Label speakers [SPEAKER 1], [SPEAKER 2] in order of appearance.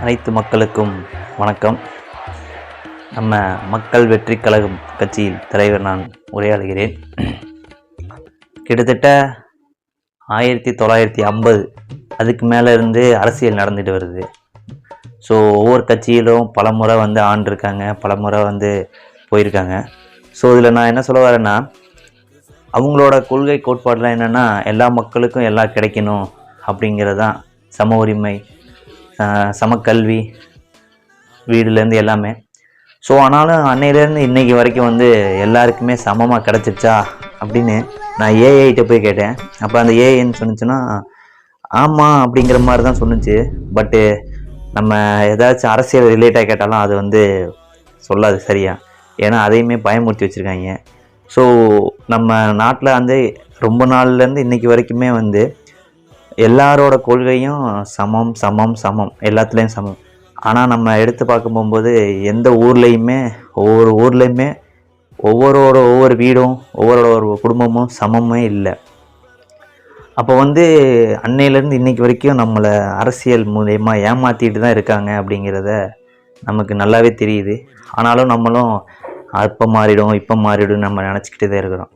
[SPEAKER 1] அனைத்து மக்களுக்கும் வணக்கம். நம்ம மக்கள் வெற்றி கழகம் கட்சியில் தலைவர் நான் உரையாடுகிறேன். கிட்டத்தட்ட 1950 அதுக்கு மேலே இருந்து அரசியல் நடந்துட்டு வருது. ஸோ ஒவ்வொரு கட்சியிலும் பல முறை ஆண்டிருக்காங்க, பல முறை போயிருக்காங்க. ஸோ இதில் நான் என்ன சொல்ல வரேன்னா, அவங்களோட கொள்கை கோட்பாடுலாம் என்னென்னா, எல்லா மக்களுக்கும் எல்லாம் கிடைக்கணும் அப்படிங்கிறது தான். சம உரிமை, சமக்கல்வி, வீடுலேருந்து எல்லாமே. ஸோ ஆனாலும் அன்னையிலேருந்து இன்றைக்கி வரைக்கும் எல்லாருக்குமே சமமாக கிடச்சிருச்சா அப்படின்னு நான் ஏஐகிட்ட போய் கேட்டேன். அப்போ அந்த ஏஐன்னு சொன்னிச்சுன்னா ஆமாம் அப்படிங்கிற மாதிரி தான் சொன்னிச்சு. பட்டு நம்ம ஏதாச்சும் அரசியல் ரிலேட்டாக கேட்டாலும் அது சொல்லாது சரியா. ஏன்னா அதையுமே பயமுறுத்தி வச்சுருக்காங்க. ஸோ நம்ம நாட்டில் ரொம்ப நாள்லேருந்து இன்றைக்கி வரைக்குமே எல்லாரோட கொள்கையும் சமம் சமம் சமம், எல்லாத்துலேயும் சமம். ஆனால் நம்ம எடுத்து பார்க்க போகும்போது எந்த ஊர்லேயுமே ஒவ்வொரு ஊர்லேயுமே ஒவ்வொரு வீடும் ஒவ்வொரு குடும்பமும் சமமே இல்லை. அப்போ அன்னையிலேருந்து இன்றைக்கி வரைக்கும் நம்மளை அரசியல் மூலயமா ஏமாற்றிட்டு தான் இருக்காங்க அப்படிங்கிறத நமக்கு நல்லாவே தெரியுது. ஆனாலும் நம்மளும் அப்போ மாறிடும் இப்போ மாறிடும் நம்ம நினச்சிக்கிட்டே தான் இருக்கிறோம்.